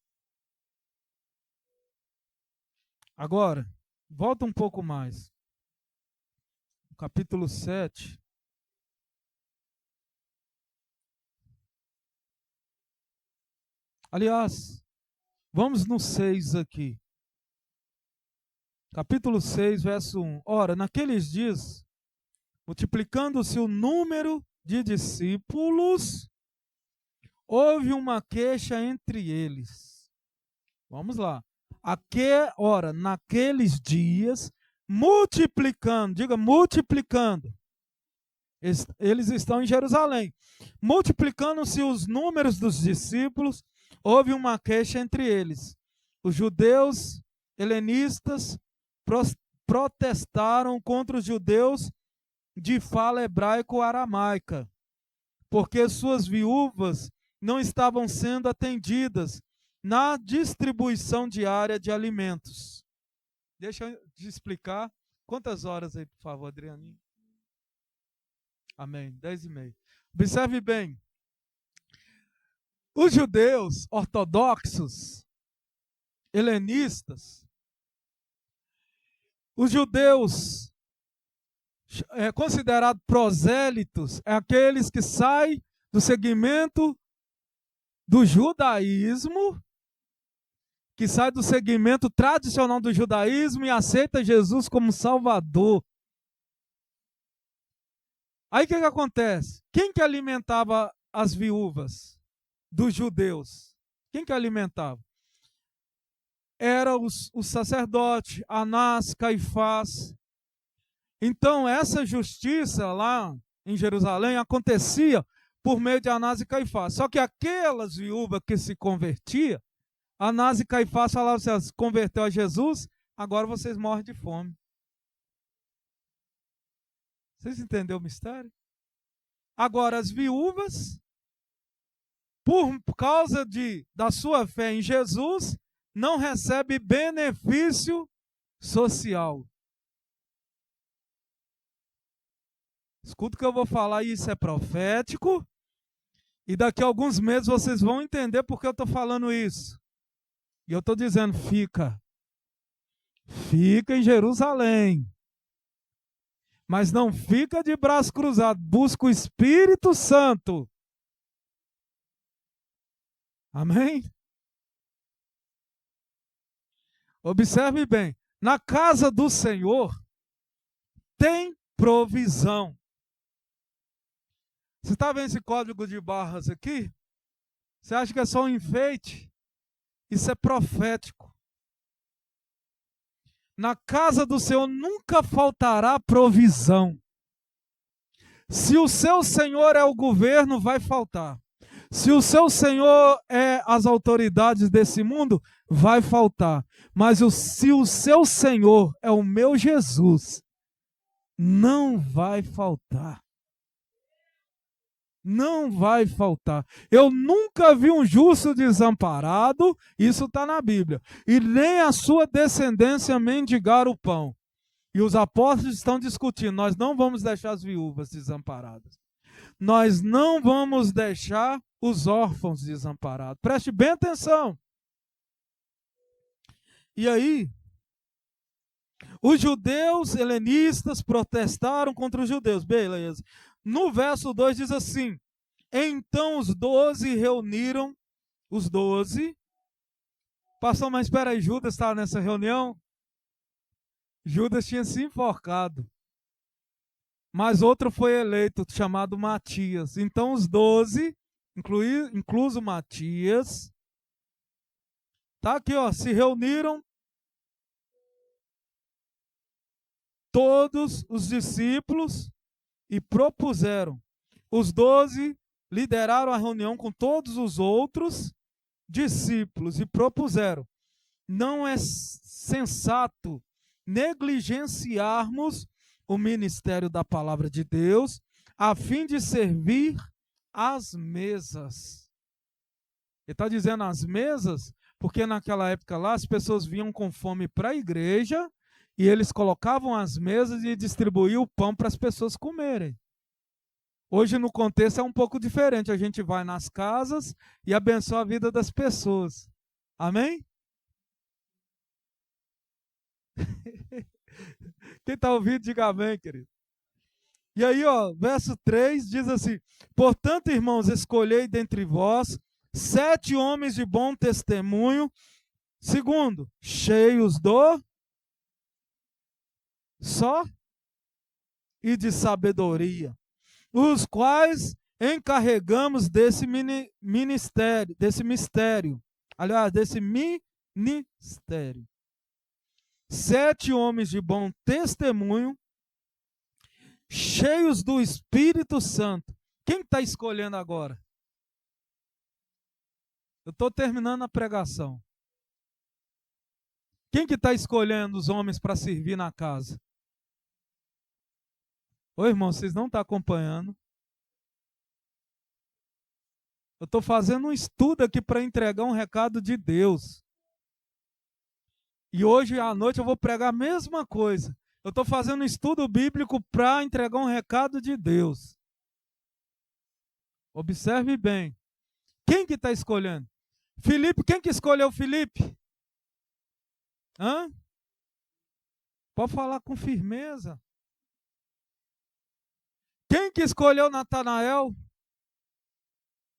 Agora, volta um pouco mais. Capítulo 7. Aliás, vamos no 6 aqui. Capítulo 6, verso 1. Ora, naqueles dias, multiplicando-se o número de discípulos, houve uma queixa entre eles. Vamos lá. Ora, naqueles dias, multiplicando, diga multiplicando. Eles estão em Jerusalém. Multiplicando-se os números dos discípulos, houve uma queixa entre eles. Os judeus helenistas protestaram contra os judeus de fala hebraico-aramaica, porque suas viúvas não estavam sendo atendidas na distribuição diária de alimentos. Deixa eu te explicar. Quantas horas aí, por favor, Adrianinho? Amém. 10:30. Observe bem. Os judeus ortodoxos, helenistas, os judeus considerados prosélitos, é aqueles que saem do segmento do judaísmo, que sai do segmento tradicional do judaísmo e aceita Jesus como Salvador. Aí o que acontece? Quem que alimentava as viúvas dos judeus? Quem que alimentava? Era o sacerdote, Anás, Caifás. Então essa justiça lá em Jerusalém acontecia por meio de Anás e Caifás. Só que aquelas viúvas que se convertiam, Anás e Caifás falavam assim: se converteu a Jesus, agora vocês morrem de fome. Vocês entenderam o mistério? Agora, as viúvas, por causa da sua fé em Jesus, não recebem benefício social. Escuta o que eu vou falar, isso é profético. E daqui a alguns meses vocês vão entender por que eu estou falando isso. E eu estou dizendo, fica em Jerusalém. Mas não fica de braço cruzado, busca o Espírito Santo. Amém? Observe bem, Na casa do Senhor tem provisão. Você está vendo esse código de barras aqui? Você acha que é só um enfeite? Isso é profético. Na casa do Senhor nunca faltará provisão. Se o seu Senhor é o governo, vai faltar. Se o seu Senhor é as autoridades desse mundo, vai faltar. Mas se o seu Senhor é o meu Jesus, não vai faltar. Não vai faltar. Eu nunca vi um justo desamparado, isso está na Bíblia, e nem a sua descendência mendigar o pão. E os apóstolos estão discutindo, nós não vamos deixar as viúvas desamparadas. Nós não vamos deixar os órfãos desamparados. Preste bem atenção. E aí, os judeus helenistas protestaram contra os judeus. Beleza. No verso 2 diz assim: então os 12 reuniram, os 12. Pastor, mas espera aí, Judas estava nessa reunião? Judas tinha se enforcado. Mas outro foi eleito, chamado Matias. Então os 12, incluso Matias, tá aqui, ó, se reuniram todos os discípulos e propuseram. Os 12 lideraram a reunião com todos os outros discípulos e propuseram: não é sensato negligenciarmos o ministério da palavra de Deus a fim de servir às mesas. Ele está dizendo as mesas porque naquela época lá as pessoas vinham com fome para a igreja e eles colocavam as mesas e distribuíam o pão para as pessoas comerem. Hoje no contexto é um pouco diferente, a gente vai nas casas e abençoa a vida das pessoas. Amém? Quem está ouvindo, diga amém, querido. E aí, ó, verso 3 diz assim: portanto, irmãos, escolhei dentre vós 7 homens de bom testemunho, segundo, cheios do só e de sabedoria, os quais encarregamos desse mistério. 7 homens de bom testemunho, cheios do Espírito Santo. Quem está escolhendo agora? Eu estou terminando a pregação. Quem que está escolhendo os homens para servir na casa? Ô irmão, vocês não estão acompanhando? Eu estou fazendo um estudo aqui para entregar um recado de Deus. E hoje à noite eu vou pregar a mesma coisa. Eu estou fazendo um estudo bíblico para entregar um recado de Deus. Observe bem. Quem que está escolhendo? Filipe, quem que escolheu Filipe? Hã? Pode falar com firmeza. Quem que escolheu Natanael?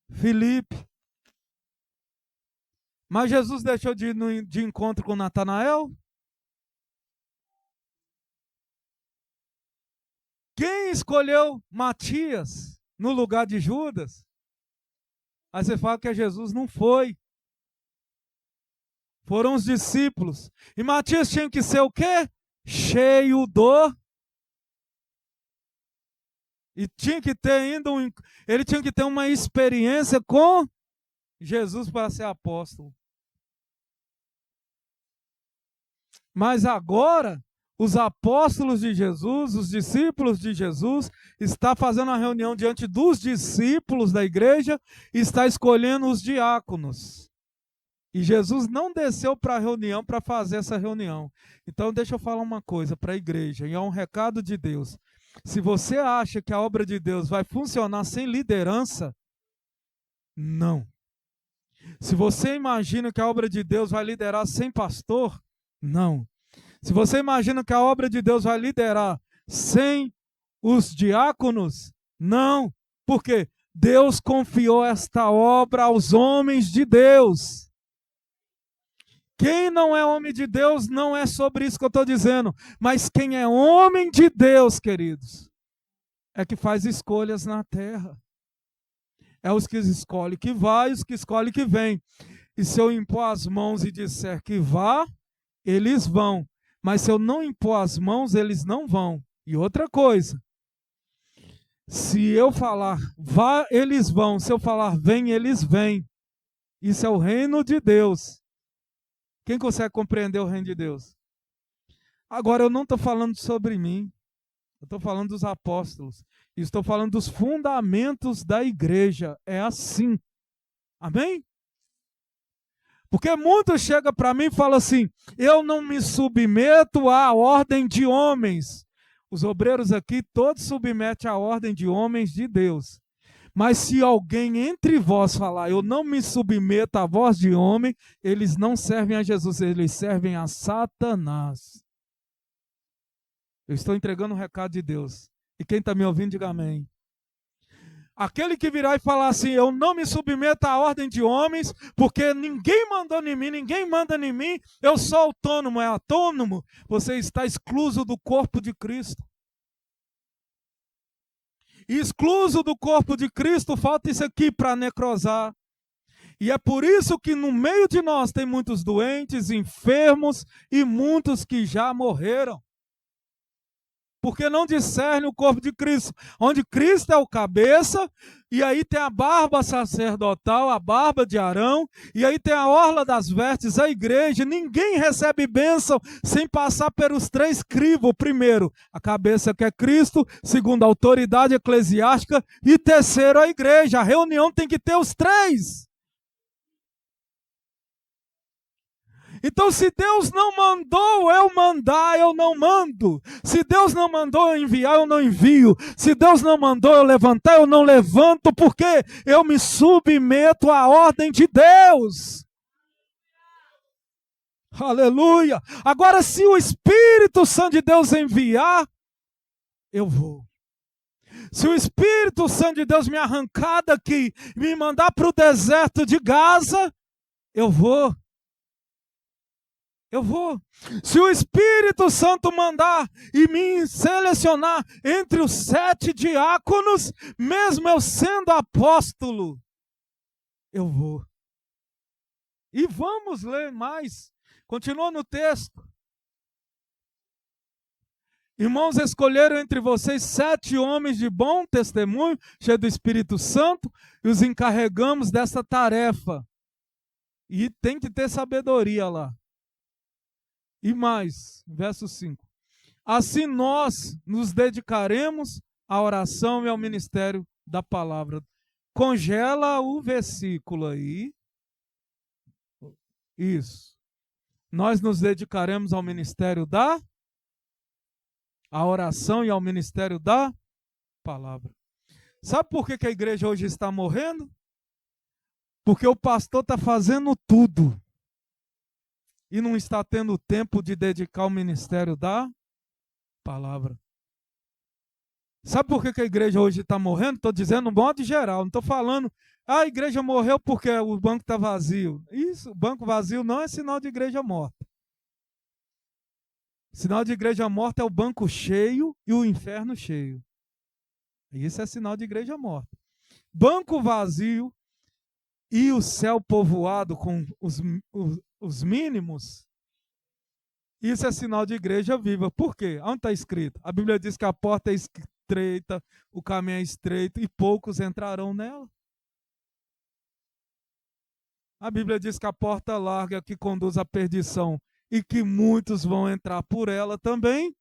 Filipe. Mas Jesus deixou de ir de encontro com Natanael? Quem escolheu Matias no lugar de Judas? Aí você fala que Jesus não foi. Foram os discípulos. E Matias tinha que ser o quê? Cheio do... E tinha que ter ainda ele tinha que ter uma experiência com Jesus para ser apóstolo. Mas agora, os apóstolos de Jesus, os discípulos de Jesus, está fazendo uma reunião diante dos discípulos da igreja e está escolhendo os diáconos. E Jesus não desceu para a reunião para fazer essa reunião. Então deixa eu falar uma coisa para a igreja, e é um recado de Deus. Se você acha que a obra de Deus vai funcionar sem liderança, não. Se você imagina que a obra de Deus vai liderar sem pastor, não. Se você imagina que a obra de Deus vai liderar sem os diáconos, não. Porque Deus confiou esta obra aos homens de Deus. Quem não é homem de Deus, não é sobre isso que eu estou dizendo. Mas quem é homem de Deus, queridos, é que faz escolhas na terra. É os que escolhem que vai, os que escolhem que vem. E se eu impor as mãos e disser que vá, eles vão. Mas se eu não impor as mãos, eles não vão. E outra coisa, se eu falar vá, eles vão. Se eu falar vem, eles vêm. Isso é o reino de Deus. Quem consegue compreender o reino de Deus? Agora, eu não estou falando sobre mim. Eu estou falando dos apóstolos. Estou falando dos fundamentos da igreja. É assim. Amém? Porque muitos chegam para mim e falam assim, eu não me submeto à ordem de homens. Os obreiros aqui todos submetem à ordem de homens de Deus. Mas se alguém entre vós falar, eu não me submeto à voz de homem, eles não servem a Jesus, eles servem a Satanás. Eu estou entregando o recado de Deus. E quem está me ouvindo, diga amém. Aquele que virá e falar assim, eu não me submeto à ordem de homens, porque ninguém mandou em mim, ninguém manda em mim, eu sou autônomo, é autônomo, você está excluso do corpo de Cristo. E excluso do corpo de Cristo, falta isso aqui para necrosar. E é por isso que no meio de nós tem muitos doentes, enfermos e muitos que já morreram. Porque não discerne o corpo de Cristo, onde Cristo é o cabeça, e aí tem a barba sacerdotal, a barba de Arão, e aí tem a orla das vestes, a igreja. Ninguém recebe bênção sem passar pelos três crivos. Primeiro, a cabeça que é Cristo, segundo, a autoridade eclesiástica, e terceiro, a igreja. A reunião tem que ter os três. Então, se Deus não mandou eu mandar, eu não mando. Se Deus não mandou eu enviar, eu não envio. Se Deus não mandou eu levantar, eu não levanto, porque eu me submeto à ordem de Deus. Aleluia! Agora, se o Espírito Santo de Deus enviar, eu vou. Se o Espírito Santo de Deus me arrancar daqui, me mandar para o deserto de Gaza, eu vou. Eu vou. Se o Espírito Santo mandar e me selecionar entre os 7 diáconos, mesmo eu sendo apóstolo, eu vou. E vamos ler mais. Continua no texto. Irmãos, escolheram entre vocês 7 homens de bom testemunho, cheios do Espírito Santo, e os encarregamos dessa tarefa. E tem que ter sabedoria lá. E mais, verso 5. Assim nós nos dedicaremos à oração e ao ministério da palavra. Congela o versículo aí. Isso. Nós nos dedicaremos ao ministério à oração e ao ministério da palavra. Sabe por que a igreja hoje está morrendo? Porque o pastor está fazendo tudo. E não está tendo tempo de dedicar ao ministério da palavra. Sabe por que a igreja hoje está morrendo? Estou dizendo no modo geral, não estou falando, a igreja morreu porque o banco está vazio. Isso, o banco vazio não é sinal de igreja morta. Sinal de igreja morta é o banco cheio e o inferno cheio. Isso é sinal de igreja morta. Banco vazio e o céu povoado com os mínimos, isso é sinal de igreja viva. Por quê? Onde está escrito? A Bíblia diz que a porta é estreita, o caminho é estreito e poucos entrarão nela. A Bíblia diz que a porta larga é que conduz à perdição e que muitos vão entrar por ela também.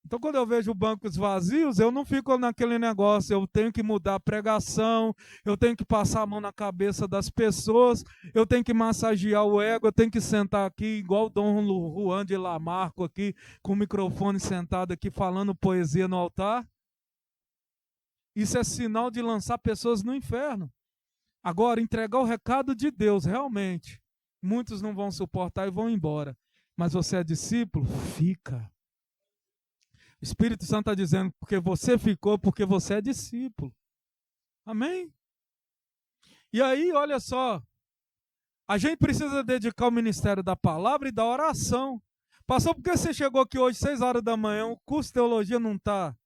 Então, quando eu vejo bancos vazios, eu não fico naquele negócio, eu tenho que mudar a pregação, eu tenho que passar a mão na cabeça das pessoas, eu tenho que massagear o ego, eu tenho que sentar aqui, igual o Dom Juan de Lamarco aqui, com o microfone sentado aqui, falando poesia no altar. Isso é sinal de lançar pessoas no inferno. Agora, entregar o recado de Deus, realmente, muitos não vão suportar e vão embora. Mas você é discípulo? Fica. O Espírito Santo está dizendo, porque você ficou, porque você é discípulo. Amém? E aí, olha só. A gente precisa dedicar o ministério da palavra e da oração. Pastor, por que você chegou aqui hoje, 6 horas da manhã, o curso de teologia não está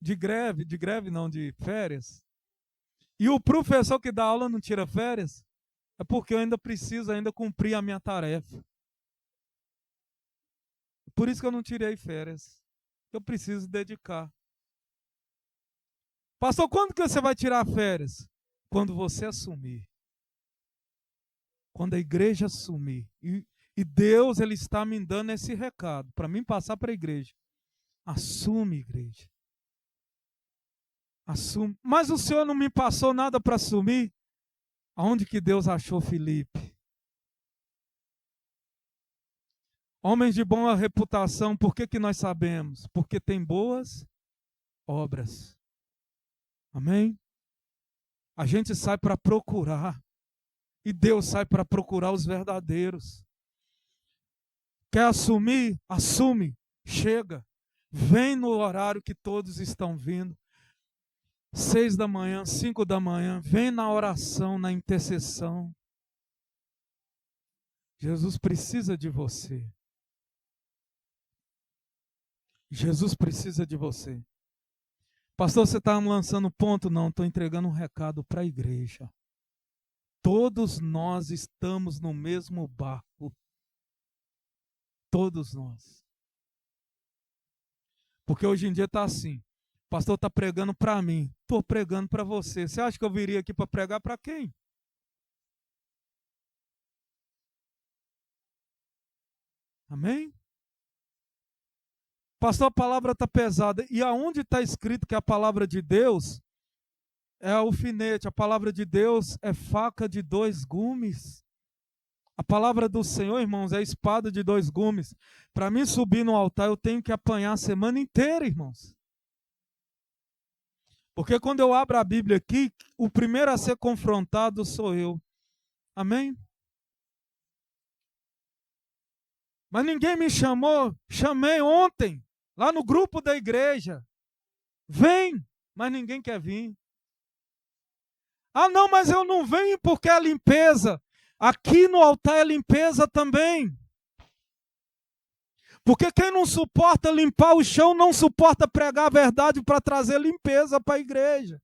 de greve não, de férias? E o professor que dá aula não tira férias? É porque eu ainda preciso cumprir a minha tarefa. Por isso que eu não tirei férias. Eu preciso dedicar. Pastor, quando que você vai tirar férias? Quando você assumir. Quando a igreja assumir. E Deus, Ele está me dando esse recado para mim passar para a igreja. Assume, igreja. Assume. Mas o Senhor não me passou nada para assumir? Aonde que Deus achou Filipe? Homens de boa reputação, por que nós sabemos? Porque tem boas obras. Amém? A gente sai para procurar. E Deus sai para procurar os verdadeiros. Quer assumir? Assume. Chega. Vem no horário que todos estão vindo. 6 da manhã, 5 da manhã. Vem na oração, na intercessão. Jesus precisa de você. Jesus precisa de você. Pastor, você está lançando ponto? Não, estou entregando um recado para a igreja. Todos nós estamos no mesmo barco. Todos nós. Porque hoje em dia está assim. O pastor está pregando para mim. Estou pregando para você. Você acha que eu viria aqui para pregar para quem? Amém? Pastor, a palavra está pesada. E aonde está escrito que a palavra de Deus é alfinete? A palavra de Deus é faca de 2 gumes. A palavra do Senhor, irmãos, é espada de 2 gumes. Para mim subir no altar, eu tenho que apanhar a semana inteira, irmãos. Porque quando eu abro a Bíblia aqui, o primeiro a ser confrontado sou eu. Amém? Mas ninguém me chamou. Chamei ontem, lá no grupo da igreja. Vem, mas ninguém quer vir. Ah, não, mas eu não venho porque é limpeza. Aqui no altar é limpeza também. Porque quem não suporta limpar o chão, não suporta pregar a verdade para trazer limpeza para a igreja.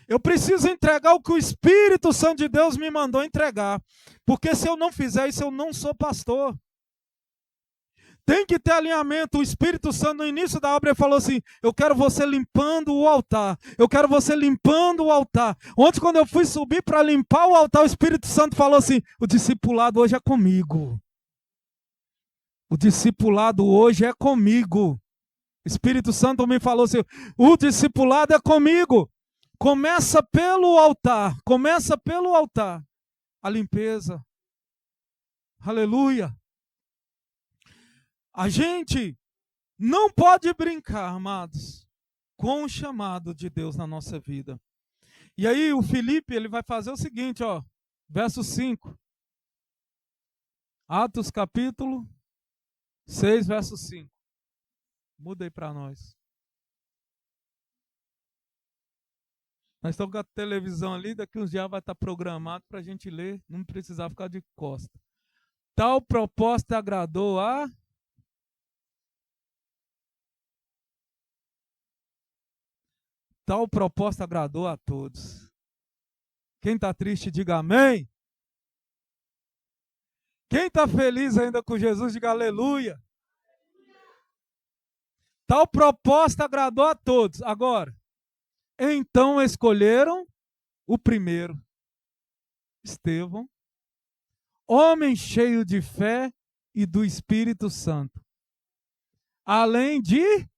Eu preciso entregar o que o Espírito Santo de Deus me mandou entregar. Porque se eu não fizer isso, eu não sou pastor. Tem que ter alinhamento. O Espírito Santo, no início da obra, ele falou assim: eu quero você limpando o altar. Eu quero você limpando o altar. Ontem, quando eu fui subir para limpar o altar, o Espírito Santo falou assim: o discipulado hoje é comigo. O discipulado hoje é comigo. O Espírito Santo me falou assim: o discipulado é comigo. Começa pelo altar. Começa pelo altar. A limpeza. Aleluia. A gente não pode brincar, amados, com o chamado de Deus na nossa vida. E aí o Filipe, ele vai fazer o seguinte, ó, verso 5. Atos capítulo 6, verso 5. Muda aí para nós. Nós estamos com a televisão ali, daqui uns dias vai estar programado para a gente ler, não precisar ficar de costa. Tal proposta agradou a... Tal proposta agradou a todos. Quem está triste, diga amém. Quem está feliz ainda com Jesus, diga aleluia. Tal proposta agradou a todos. Agora, então escolheram o primeiro, Estevão, homem cheio de fé e do Espírito Santo. Além de...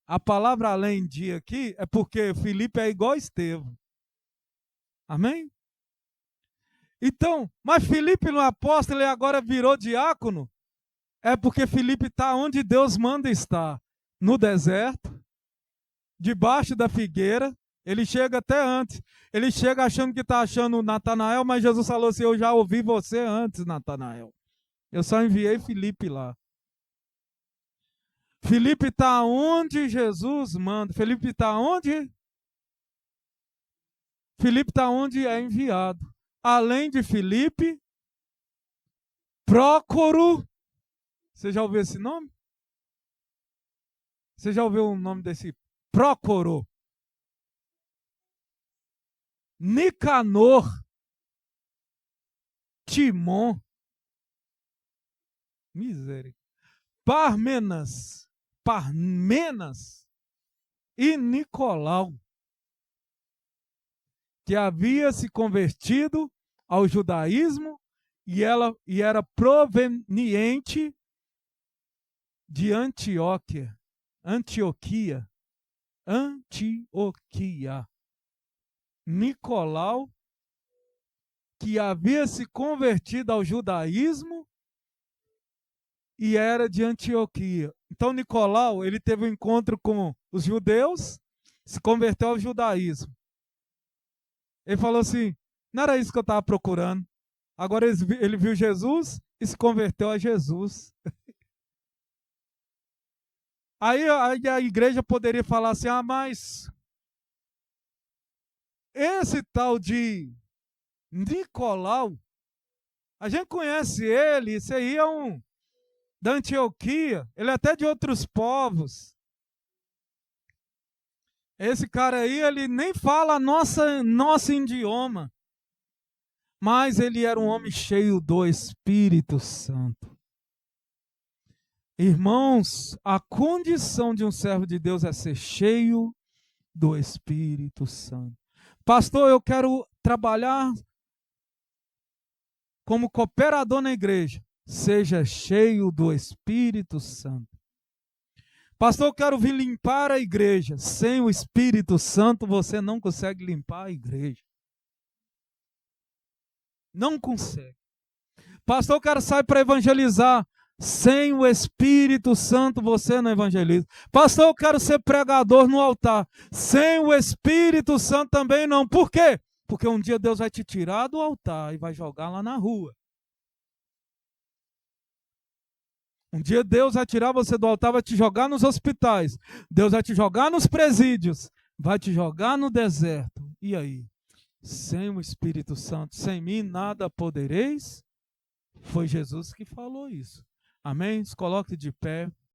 A palavra além de aqui é porque Filipe é igual a Estevão. Amém? Então, mas Filipe no apóstolo e agora virou diácono? É porque Filipe está onde Deus manda estar. No deserto, debaixo da figueira. Ele chega até antes. Ele chega achando que está achando Natanael, mas Jesus falou assim: eu já ouvi você antes, Natanael. Eu só enviei Filipe lá. Filipe está onde Jesus manda. Filipe está onde? Filipe está onde é enviado. Além de Filipe, Prócoro. Você já ouviu esse nome? Você já ouviu o nome desse Prócoro? Nicanor, Timon, miséria, Parmenas e Nicolau, que havia se convertido ao judaísmo e era proveniente de Antioquia. Nicolau, que havia se convertido ao judaísmo e era de Antioquia. Então Nicolau, ele teve um encontro com os judeus, se converteu ao judaísmo. Ele falou assim, não era isso que eu estava procurando. Agora ele viu Jesus e se converteu a Jesus. Aí a igreja poderia falar assim, mas esse tal de Nicolau, a gente conhece ele, esse aí é da Antioquia, ele é até de outros povos. Esse cara aí, ele nem fala nosso idioma, mas ele era um homem cheio do Espírito Santo. Irmãos, a condição de um servo de Deus é ser cheio do Espírito Santo. Pastor, eu quero trabalhar como cooperador na igreja. Seja cheio do Espírito Santo. Pastor, eu quero vir limpar a igreja. Sem o Espírito Santo, você não consegue limpar a igreja. Não consegue. Pastor, eu quero sair para evangelizar. Sem o Espírito Santo, você não evangeliza. Pastor, eu quero ser pregador no altar. Sem o Espírito Santo também não. Por quê? Porque um dia Deus vai te tirar do altar e vai jogar lá na rua. Um dia Deus vai tirar você do altar, vai te jogar nos hospitais. Deus vai te jogar nos presídios. Vai te jogar no deserto. E aí? Sem o Espírito Santo, sem mim nada podereis. Foi Jesus que falou isso. Amém? Se coloque de pé.